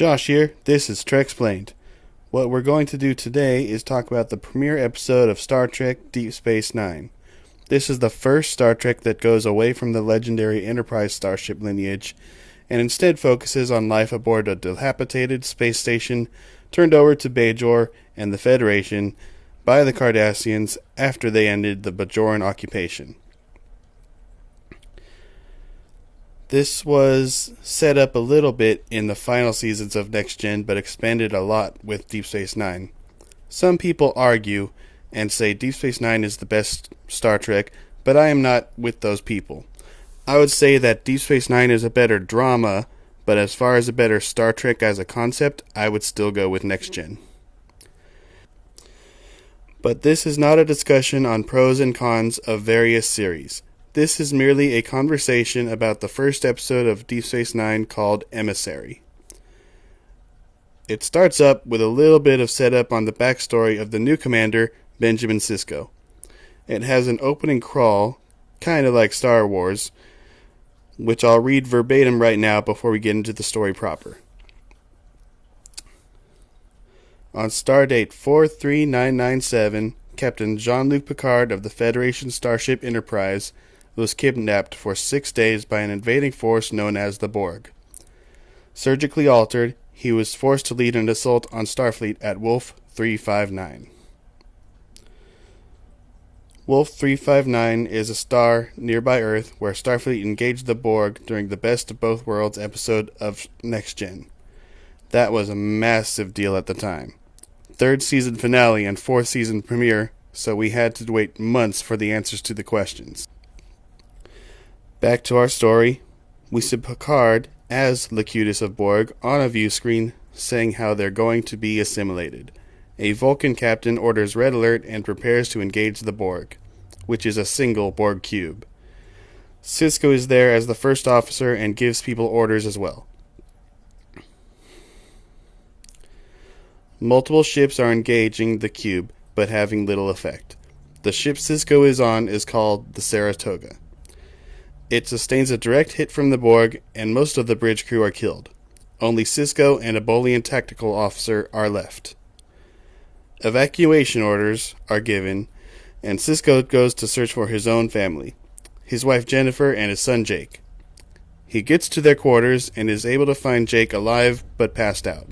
Josh here, this is Treksplained. What we're going to do today is talk about the premiere episode of Star Trek Deep Space Nine. This is the first Star Trek that goes away from the legendary Enterprise starship lineage and instead focuses on life aboard a dilapidated space station turned over to Bajor and the Federation by the Cardassians after they ended the Bajoran occupation. This was set up a little bit in the final seasons of Next Gen, but expanded a lot with Deep Space Nine. Some people argue and say Deep Space Nine is the best Star Trek, but I am not with those people. I would say that Deep Space Nine is a better drama, but as far as a better Star Trek as a concept, I would still go with Next Gen. But this is not a discussion on pros and cons of various series. This is merely a conversation about the first episode of Deep Space Nine called Emissary. It starts up with a little bit of setup on the backstory of the new commander, Benjamin Sisko. It has an opening crawl, kind of like Star Wars, which I'll read verbatim right now before we get into the story proper. On Stardate 43997, Captain Jean-Luc Picard of the Federation Starship Enterprise was kidnapped for 6 days by an invading force known as the Borg. Surgically altered, he was forced to lead an assault on Starfleet at Wolf 359. Wolf 359 is a star nearby Earth where Starfleet engaged the Borg during the Best of Both Worlds episode of Next Gen. That was a massive deal at the time. Third season finale and fourth season premiere, so we had to wait months for the answers to the questions. Back to our story, we see Picard as Locutus of Borg on a view screen saying how they're going to be assimilated. A Vulcan captain orders red alert and prepares to engage the Borg, which is a single Borg cube. Sisko is there as the first officer and gives people orders as well. Multiple ships are engaging the cube, but having little effect. The ship Sisko is on is called the Saratoga. It sustains a direct hit from the Borg, and most of the bridge crew are killed. Only Sisko and a Bolian tactical officer are left. Evacuation orders are given, and Sisko goes to search for his own family, his wife Jennifer and his son Jake. He gets to their quarters and is able to find Jake alive but passed out.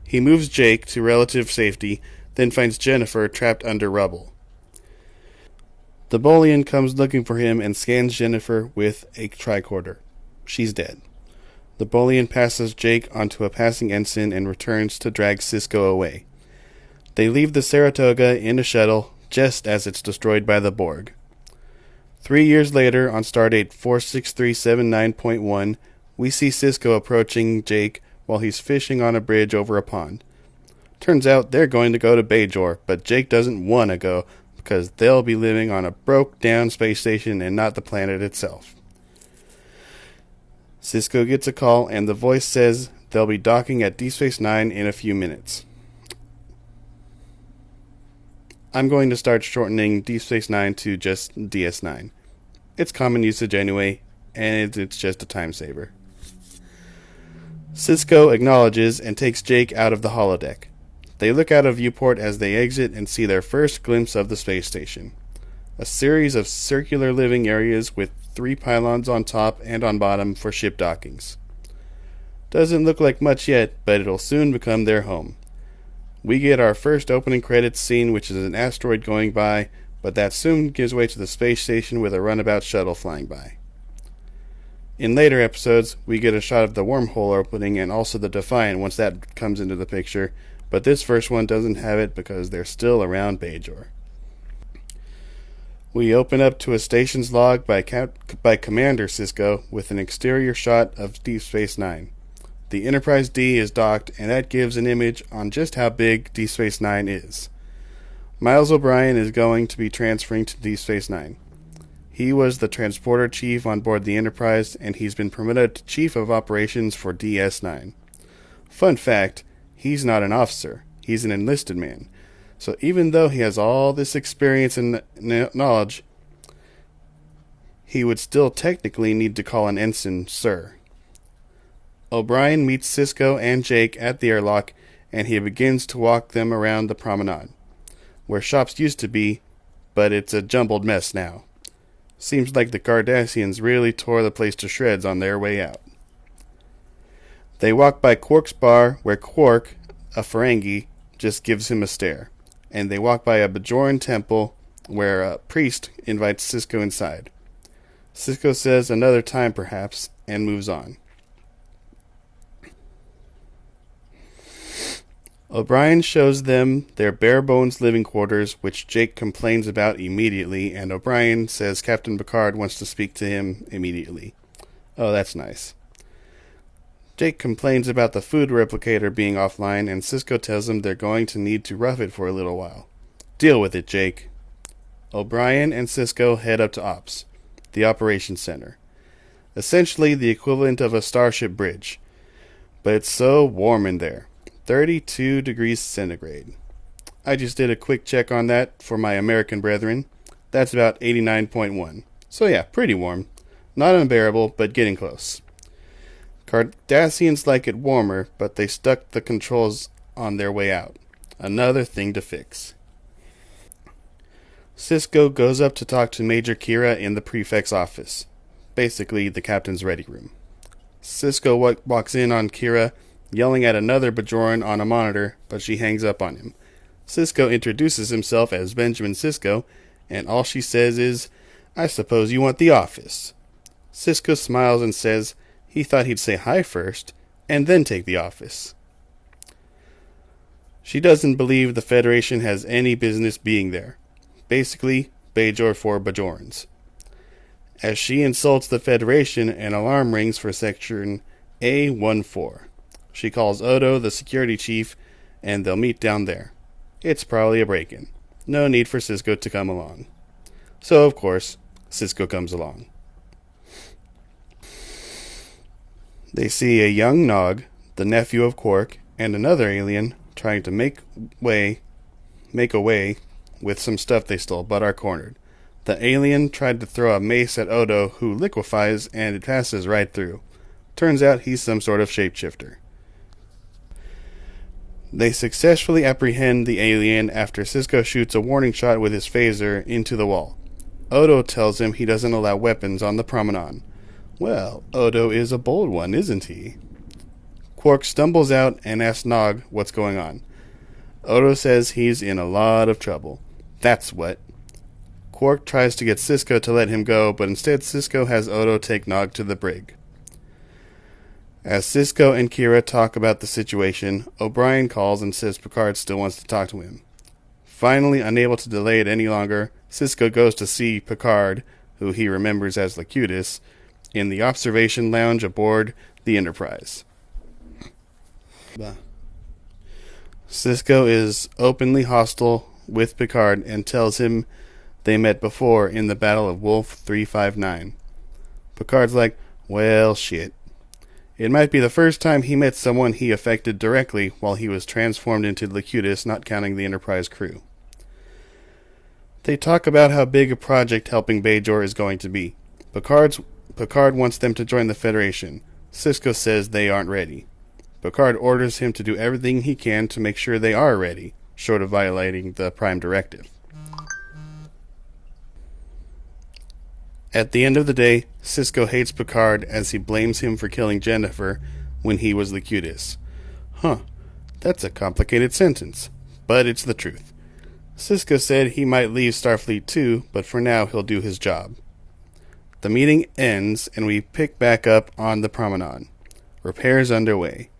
He moves Jake to relative safety, then finds Jennifer trapped under rubble. The Bolian comes looking for him and scans Jennifer with a tricorder. She's dead. The Bolian passes Jake onto a passing ensign and returns to drag Sisko away. They leave the Saratoga in a shuttle just as it's destroyed by the Borg. 3 years later, on Stardate 46379.1, we see Sisko approaching Jake while he's fishing on a bridge over a pond. Turns out they're going to go to Bajor, but Jake doesn't want to go because they'll be living on a broke-down space station and not the planet itself. Sisko gets a call, and the voice says they'll be docking at Deep Space Nine in a few minutes. I'm going to start shortening Deep Space Nine to just DS9. It's common usage anyway, and it's just a time saver. Sisko acknowledges and takes Jake out of the holodeck. They look out a viewport as they exit and see their first glimpse of the space station. A series of circular living areas with 3 pylons on top and on bottom for ship dockings. Doesn't look like much yet, but it'll soon become their home. We get our first opening credits scene, which is an asteroid going by, but that soon gives way to the space station with a runabout shuttle flying by. In later episodes, we get a shot of the wormhole opening and also the Defiant once that comes into the picture, but this first one doesn't have it because they're still around Bajor. We open up to a station's log by Commander Sisko with an exterior shot of Deep Space Nine. The Enterprise D is docked, and that gives an image on just how big Deep Space Nine is. Miles O'Brien is going to be transferring to Deep Space Nine. He was the transporter chief on board the Enterprise, and he's been promoted to chief of operations for DS9. Fun fact, he's not an officer. He's an enlisted man. So even though he has all this experience and knowledge, he would still technically need to call an ensign sir. O'Brien meets Cisco and Jake at the airlock, and he begins to walk them around the promenade, where shops used to be, but it's a jumbled mess now. Seems like the Cardassians really tore the place to shreds on their way out. They walk by Quark's bar, where Quark, a Ferengi, just gives him a stare. And they walk by a Bajoran temple, where a priest invites Cisco inside. Cisco says another time perhaps, and moves on. O'Brien shows them their bare-bones living quarters, which Jake complains about immediately, and O'Brien says Captain Picard wants to speak to him immediately. Oh, that's nice. Jake complains about the food replicator being offline, and Cisco tells him they're going to need to rough it for a little while. Deal with it, Jake. O'Brien and Cisco head up to Ops, the operations center. Essentially the equivalent of a starship bridge. But it's so warm in there. 32 degrees centigrade. I just did a quick check on that for my American brethren. That's about 89.1. So yeah, pretty warm. Not unbearable, but getting close. Cardassians like it warmer, but they stuck the controls on their way out. Another thing to fix. Cisco goes up to talk to Major Kira in the prefect's office. Basically, the captain's ready room. Cisco walks in on Kira, yelling at another Bajoran on a monitor, but she hangs up on him. Cisco introduces himself as Benjamin Sisko, and all she says is, "I suppose you want the office." Cisco smiles and says he thought he'd say hi first, and then take the office. She doesn't believe the Federation has any business being there. Basically, Bajor for Bajorans. As she insults the Federation, an alarm rings for Section A-14. She calls Odo, the security chief, and they'll meet down there. It's probably a break-in. No need for Cisco to come along. So, of course, Cisco comes along. They see a young Nog, the nephew of Quark, and another alien trying to make a way with some stuff they stole, but are cornered. The alien tried to throw a mace at Odo, who liquefies, and it passes right through. Turns out he's some sort of shapeshifter. They successfully apprehend the alien after Cisco shoots a warning shot with his phaser into the wall. Odo tells him he doesn't allow weapons on the promenade. Well, Odo is a bold one, isn't he? Quark stumbles out and asks Nog what's going on. Odo says he's in a lot of trouble. That's what. Quark tries to get Cisco to let him go, but instead Cisco has Odo take Nog to the brig. As Cisco and Kira talk about the situation, O'Brien calls and says Picard still wants to talk to him. Finally, unable to delay it any longer, Cisco goes to see Picard, who he remembers as Locutus, in the observation lounge aboard the Enterprise. Cisco is openly hostile with Picard and tells him they met before in the Battle of Wolf 359. Picard's like, well, shit. It might be the first time he met someone he affected directly while he was transformed into Locutus, not counting the Enterprise crew. They talk about how big a project helping Bajor is going to be. Picard wants them to join the Federation. Cisco says they aren't ready. Picard orders him to do everything he can to make sure they are ready, short of violating the Prime Directive. At the end of the day, Cisco hates Picard as he blames him for killing Jennifer when he was Locutus. That's a complicated sentence, but it's the truth. Cisco said he might leave Starfleet too, but for now he'll do his job. The meeting ends, and we pick back up on the promenade. Repairs underway.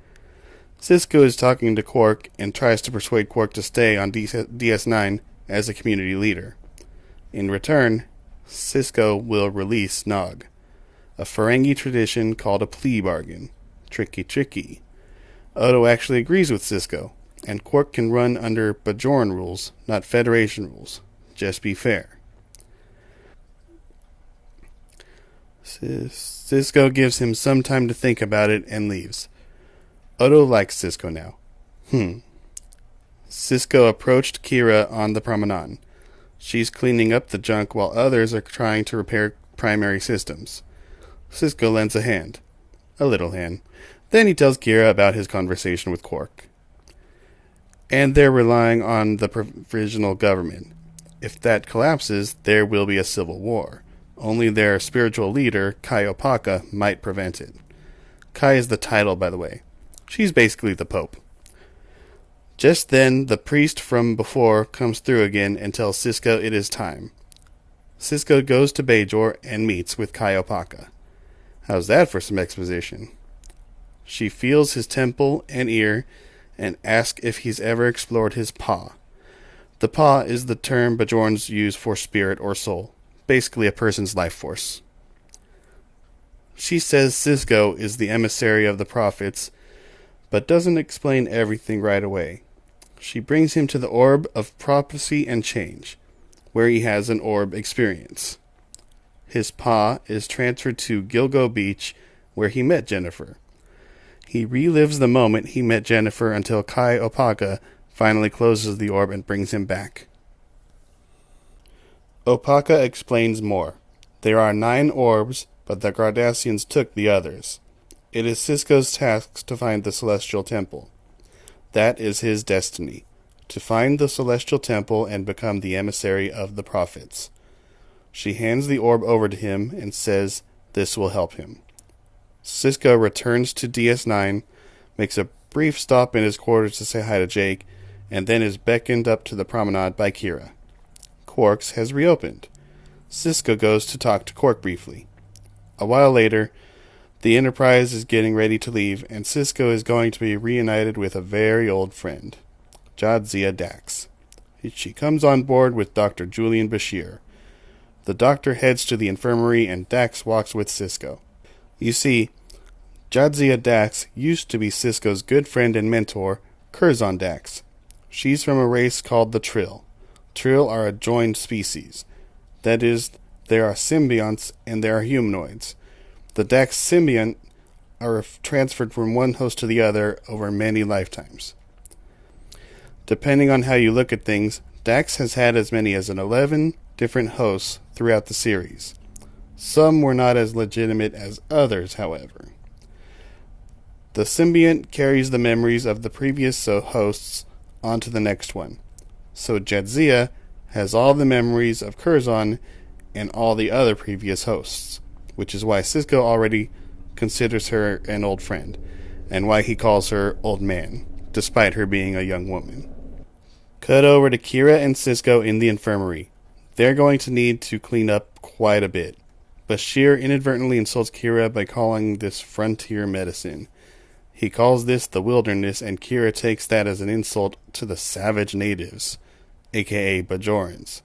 Cisco is talking to Quark and tries to persuade Quark to stay on DS9 as a community leader. In return, Cisco will release Nog, a Ferengi tradition called a plea bargain. Tricky. Odo actually agrees with Cisco, and Quark can run under Bajoran rules, not Federation rules. Just be fair. Cisco gives him some time to think about it and leaves. Odo likes Cisco now. Cisco approached Kira on the promenade. She's cleaning up the junk while others are trying to repair primary systems. Cisco lends a hand. A little hand. Then he tells Kira about his conversation with Quark. And they're relying on the provisional government. If that collapses, there will be a civil war. Only their spiritual leader, Kai Opaka, might prevent it. Kai is the title, by the way. She's basically the Pope. Just then, the priest from before comes through again and tells Sisko it is time. Sisko goes to Bajor and meets with Kai Opaka. How's that for some exposition? She feels his temple and ear and asks if he's ever explored his paw. The paw is the term Bajorans use for spirit or soul, basically a person's life force. She says Sisko is the emissary of the prophets, but doesn't explain everything right away. She brings him to the orb of prophecy and change, where he has an orb experience. His paw is transferred to Gilgo Beach, where he met Jennifer. He relives the moment he met Jennifer until Kai Opaka finally closes the orb and brings him back. Opaka explains more. There are 9 orbs, but the Cardassians took the others. It is Sisko's task to find the Celestial Temple. That is his destiny, to find the Celestial Temple and become the emissary of the prophets. She hands the orb over to him and says this will help him. Sisko returns to DS9, makes a brief stop in his quarters to say hi to Jake, and then is beckoned up to the promenade by Kira. Quark's has reopened. Sisko goes to talk to Quark briefly. A while later, the Enterprise is getting ready to leave, and Sisko is going to be reunited with a very old friend, Jadzia Dax. She comes on board with Dr. Julian Bashir. The doctor heads to the infirmary, and Dax walks with Sisko. You see, Jadzia Dax used to be Sisko's good friend and mentor, Curzon Dax. She's from a race called the Trill. Trill are a joined species. That is, there are symbionts and there are humanoids. The Dax symbiont are transferred from one host to the other over many lifetimes. Depending on how you look at things, Dax has had as many as 11 different hosts throughout the series. Some were not as legitimate as others, however. The symbiont carries the memories of the previous hosts onto the next one. So Jadzia has all the memories of Curzon and all the other previous hosts, which is why Sisko already considers her an old friend, and why he calls her Old Man, despite her being a young woman. Cut over to Kira and Sisko in the infirmary. They're going to need to clean up quite a bit. Bashir inadvertently insults Kira by calling this frontier medicine. He calls this the wilderness, and Kira takes that as an insult to the savage natives, aka Bajorans.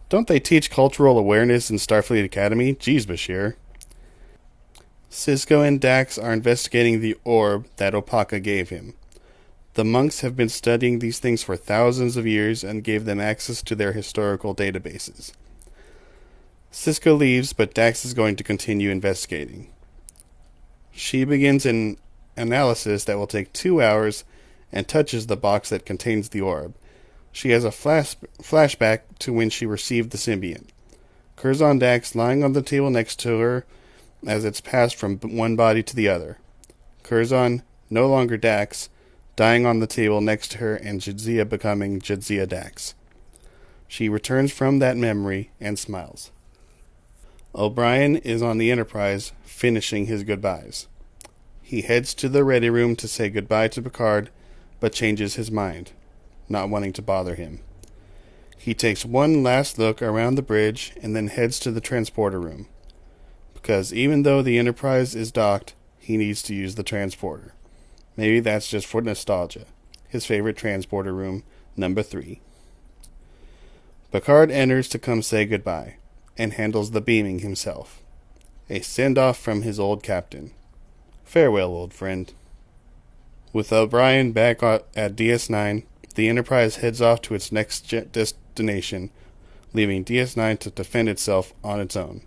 Don't they teach cultural awareness in Starfleet Academy? Jeez, Bashir. Sisko and Dax are investigating the orb that Opaka gave him. The monks have been studying these things for thousands of years and gave them access to their historical databases. Sisko leaves, but Dax is going to continue investigating. She begins an analysis that will take 2 hours and touches the box that contains the orb. She has a flashback to when she received the symbiont. Curzon Dax lying on the table next to her as it's passed from one body to the other. Curzon, no longer Dax, dying on the table next to her, and Jadzia becoming Jadzia Dax. She returns from that memory and smiles. O'Brien is on the Enterprise, finishing his goodbyes. He heads to the ready room to say goodbye to Picard, but changes his mind, not wanting to bother him. He takes one last look around the bridge and then heads to the transporter room, because even though the Enterprise is docked, he needs to use the transporter. Maybe that's just for nostalgia. His favorite transporter room, number 3. Picard enters to come say goodbye, and handles the beaming himself. A send-off from his old captain. Farewell, old friend. With O'Brien back at DS9, the Enterprise heads off to its next destination, leaving DS9 to defend itself on its own.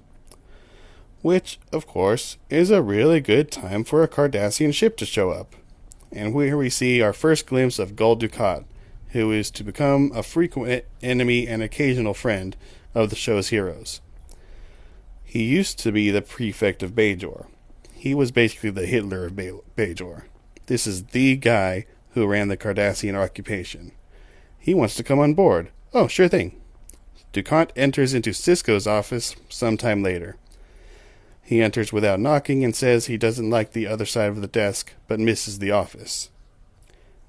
Which, of course, is a really good time for a Cardassian ship to show up. And here we see our first glimpse of Gul Dukat, who is to become a frequent enemy and occasional friend of the show's heroes. He used to be the prefect of Bajor. He was basically the Hitler of Bajor. This is the guy who ran the Cardassian occupation. He wants to come on board. Oh, sure thing. Dukat enters into Sisko's office sometime later. He enters without knocking and says he doesn't like the other side of the desk, but misses the office.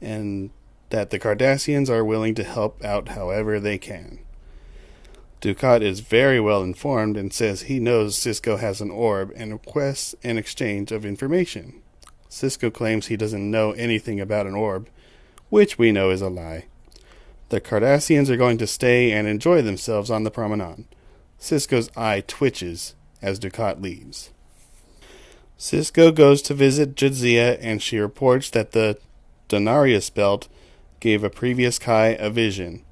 And that the Cardassians are willing to help out however they can. Dukat is very well informed and says he knows Sisko has an orb and requests an exchange of information. Sisko claims he doesn't know anything about an orb, which we know is a lie. The Cardassians are going to stay and enjoy themselves on the promenade. Sisko's eye twitches as Dukat leaves. Sisko goes to visit Jadzia and she reports that the Denarius belt gave a previous Kai a vision.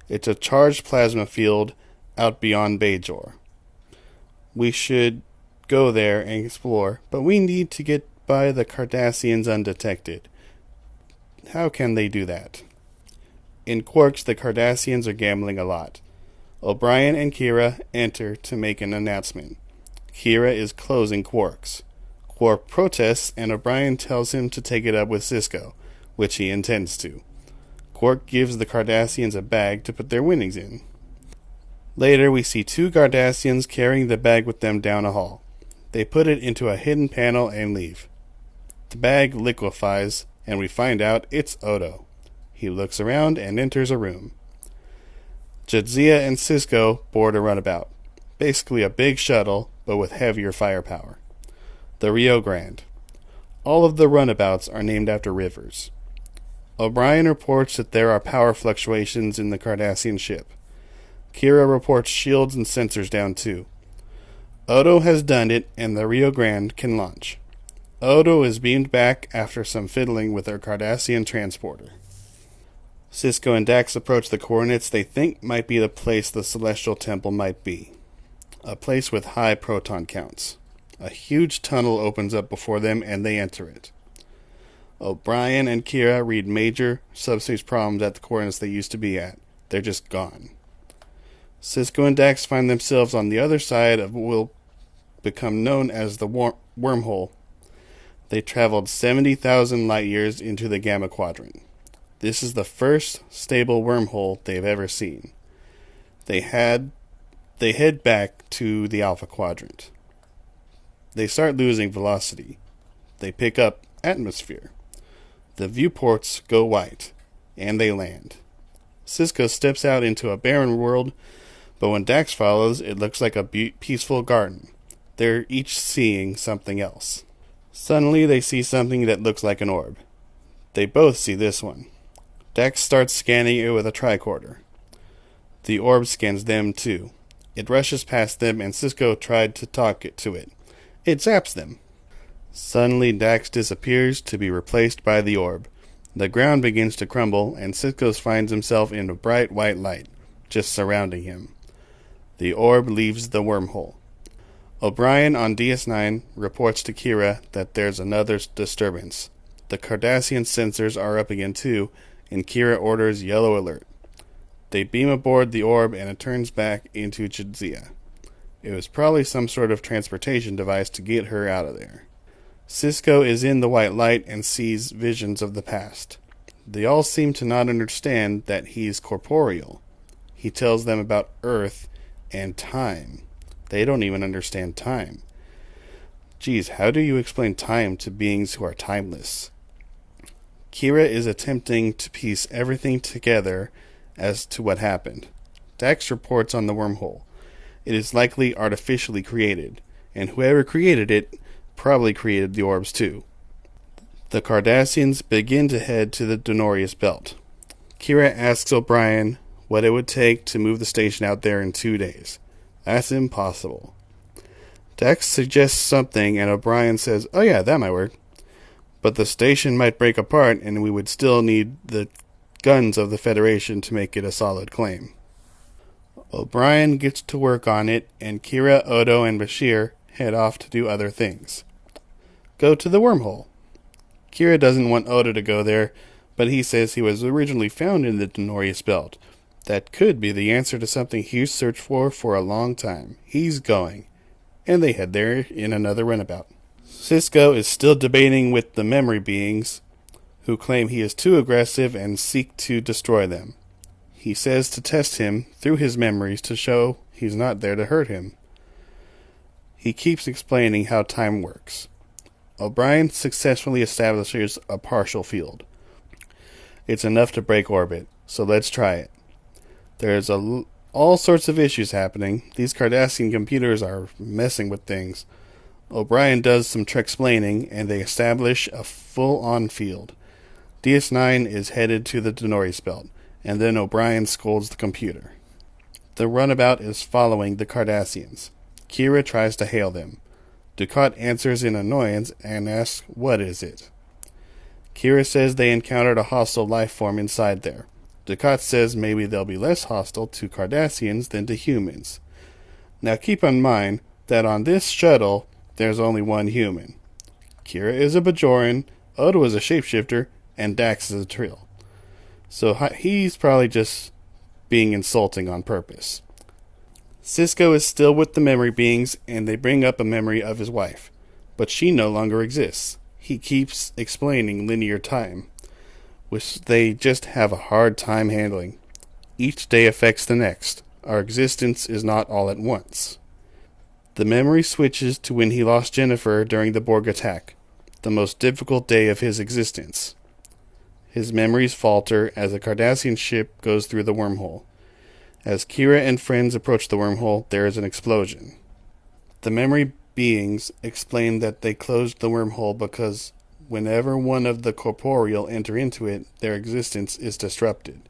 It's a charged plasma field out beyond Bajor. We should go there and explore, but we need to get by the Cardassians undetected. How can they do that? In Quarks, the Cardassians are gambling a lot. O'Brien and Kira enter to make an announcement. Kira is closing Quarks. Quark protests and O'Brien tells him to take it up with Sisko, which he intends to. Quark gives the Cardassians a bag to put their winnings in. Later, we see two Cardassians carrying the bag with them down a hall. They put it into a hidden panel and leave. The bag liquefies, and we find out it's Odo. He looks around and enters a room. Jadzia and Sisko board a runabout. Basically a big shuttle, but with heavier firepower. The Rio Grande. All of the runabouts are named after rivers. O'Brien reports that there are power fluctuations in the Cardassian ship. Kira reports shields and sensors down too. Odo has done it, and the Rio Grande can launch. Odo is beamed back after some fiddling with their Cardassian transporter. Sisko and Dax approach the coordinates they think might be the place the Celestial Temple might be. A place with high proton counts. A huge tunnel opens up before them, and they enter it. O'Brien and Kira read major subspace problems at the coordinates they used to be at. They're just gone. Sisko and Dax find themselves on the other side of what will become known as the wormhole. They traveled 70,000 light years into the Gamma Quadrant. This is the first stable wormhole they've ever seen. They head back to the Alpha Quadrant. They start losing velocity. They pick up atmosphere. The viewports go white, and they land. Sisko steps out into a barren world, but when Dax follows, it looks like a peaceful garden. They're each seeing something else. Suddenly, they see something that looks like an orb. They both see this one. Dax starts scanning it with a tricorder. The orb scans them too. It rushes past them, and Sisko tried to talk it to it. It zaps them. Suddenly, Dax disappears to be replaced by the orb. The ground begins to crumble, and Sisko finds himself in a bright white light, just surrounding him. The orb leaves the wormhole. O'Brien on DS9 reports to Kira that there's another disturbance. The Cardassian sensors are up again too, and Kira orders yellow alert. They beam aboard the orb and it turns back into Jadzia. It was probably some sort of transportation device to get her out of there. Sisko is in the white light and sees visions of the past. They all seem to not understand that he's corporeal. He tells them about Earth and time. They don't even understand time. Geez, how do you explain time to beings who are timeless? Kira is attempting to piece everything together as to what happened. Dax reports on the wormhole. It is likely artificially created, and whoever created it probably created the orbs too. The Cardassians begin to head to the Denarius belt. Kira asks O'Brien what it would take to move the station out there in 2 days. That's impossible. Dax suggests something, and O'Brien says, oh yeah, that might work. But the station might break apart, and we would still need the guns of the Federation to make it a solid claim. O'Brien gets to work on it, and Kira, Odo, and Bashir head off to do other things. Go to the wormhole. Kira doesn't want Odo to go there, but he says he was originally found in the Denarius belt. That could be the answer to something he's searched for a long time. He's going. And they head there in another runabout. Cisco is still debating with the memory beings, who claim he is too aggressive and seek to destroy them. He says to test him through his memories to show he's not there to hurt him. He keeps explaining how time works. O'Brien successfully establishes a partial field. It's enough to break orbit, so let's try it. There's all sorts of issues happening. These Cardassian computers are messing with things. O'Brien does some Treksplaining, and they establish a full-on field. DS9 is headed to the Denori's belt, and then O'Brien scolds the computer. The runabout is following the Cardassians. Kira tries to hail them. Dukat answers in annoyance and asks, "What is it?" Kira says they encountered a hostile life form inside there. Dukat says maybe they'll be less hostile to Cardassians than to humans. Now keep in mind that on this shuttle, there's only one human. Kira is a Bajoran, Odo is a shapeshifter, and Dax is a Trill. So he's probably just being insulting on purpose. Cisco is still with the memory beings, and they bring up a memory of his wife. But she no longer exists. He keeps explaining linear time, which they just have a hard time handling. Each day affects the next. Our existence is not all at once. The memory switches to when he lost Jennifer during the Borg attack, the most difficult day of his existence. His memories falter as a Cardassian ship goes through the wormhole. As Kira and friends approach the wormhole, there is an explosion. The memory beings explain that they closed the wormhole because whenever one of the corporeal enter into it, their existence is disrupted.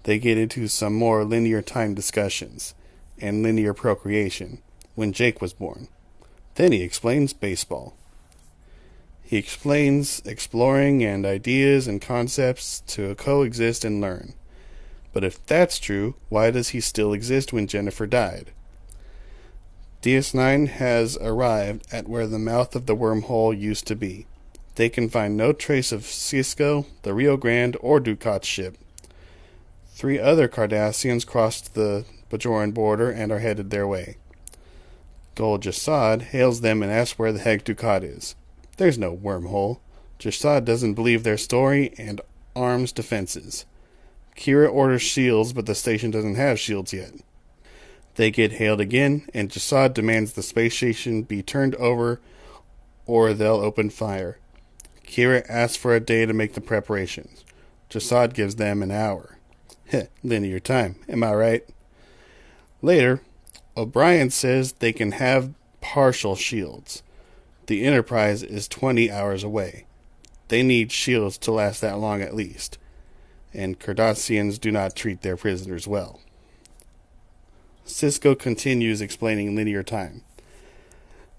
They get into some more linear time discussions and linear procreation when Jake was born. Then he explains baseball. He explains exploring and ideas and concepts to coexist and learn. But if that's true, why does he still exist when Jennifer died? DS9 has arrived at where the mouth of the wormhole used to be. They can find no trace of Cisco, the Rio Grande, or Dukat's ship. 3 other Cardassians crossed the Bajoran border and are headed their way. Gul Jasad hails them and asks where the heck Dukat is. There's no wormhole. Jasad doesn't believe their story and arms defenses. Kira orders shields, but the station doesn't have shields yet. They get hailed again, and Jasad demands the space station be turned over or they'll open fire. Kira asks for a day to make the preparations. Jasad gives them an hour. Linear time, am I right? Later, O'Brien says they can have partial shields. The Enterprise is 20 hours away. They need shields to last that long at least. And Cardassians do not treat their prisoners well. Cisco continues explaining linear time.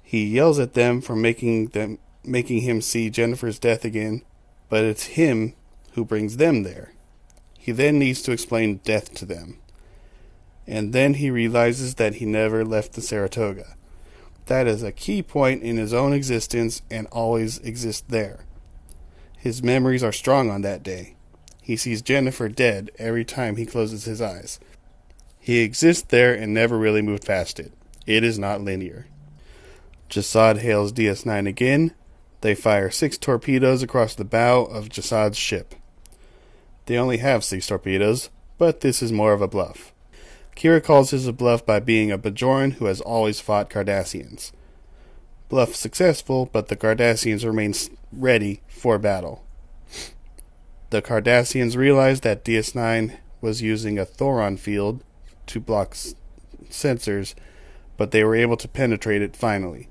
He yells at them for making him see Jennifer's death again, but it's him who brings them there. He then needs to explain death to them. And then he realizes that he never left the Saratoga. That is a key point in his own existence and always exists there. His memories are strong on that day. He sees Jennifer dead every time he closes his eyes. He exists there and never really moved past it. It is not linear. Jasad hails DS9 again. They fire 6 torpedoes across the bow of Jasad's ship. They only have 6 torpedoes, but this is more of a bluff. Kira calls his a bluff by being a Bajoran who has always fought Cardassians. Bluff successful, but the Cardassians remain ready for battle. The Cardassians realize that DS9 was using a Thoron field to block sensors, but they were able to penetrate it finally.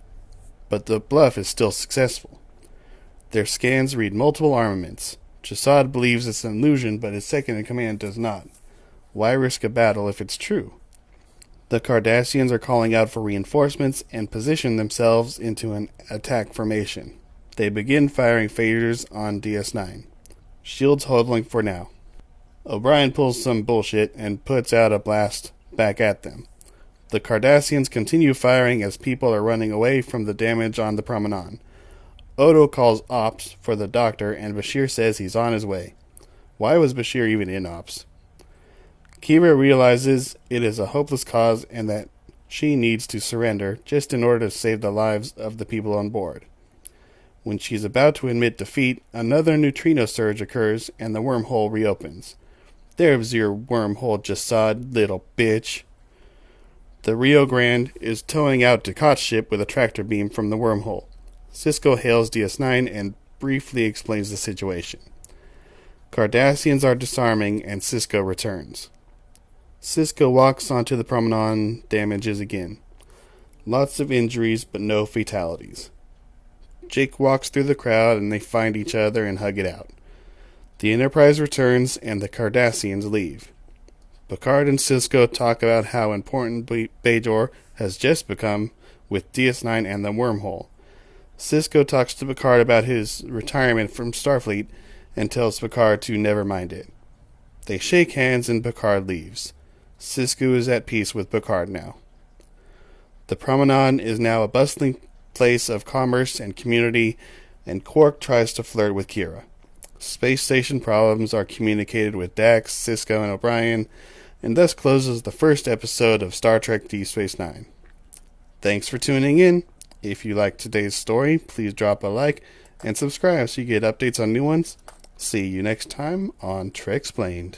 But the bluff is still successful. Their scans read multiple armaments. Jasad believes it's an illusion, but his second-in-command does not. Why risk a battle if it's true? The Cardassians are calling out for reinforcements and position themselves into an attack formation. They begin firing phasers on DS9. Shields holding for now. O'Brien pulls some bullshit and puts out a blast back at them. The Cardassians continue firing as people are running away from the damage on the promenade. Odo calls Ops for the doctor, and Bashir says he's on his way. Why was Bashir even in Ops? Kira realizes it is a hopeless cause and that she needs to surrender just in order to save the lives of the people on board. When she's about to admit defeat, another neutrino surge occurs and the wormhole reopens. There's your wormhole, Jasad, little bitch. The Rio Grande is towing out Ducat's ship with a tractor beam from the wormhole. Cisco hails DS9 and briefly explains the situation. Cardassians are disarming and Cisco returns. Cisco walks onto the promenade, damages again. Lots of injuries, but no fatalities. Jake walks through the crowd and they find each other and hug it out. The Enterprise returns and the Cardassians leave. Picard and Cisco talk about how important Bajor has just become with DS9 and the wormhole. Cisco talks to Picard about his retirement from Starfleet and tells Picard to never mind it. They shake hands and Picard leaves. Cisco is at peace with Picard now. The promenade is now a bustling place of commerce and community, and Quark tries to flirt with Kira. Space station problems are communicated with Dax, Cisco, and O'Brien, and thus closes the first episode of Star Trek Deep Space Nine. Thanks for tuning in. If you liked today's story, please drop a like and subscribe so you get updates on new ones. See you next time on Treksplained.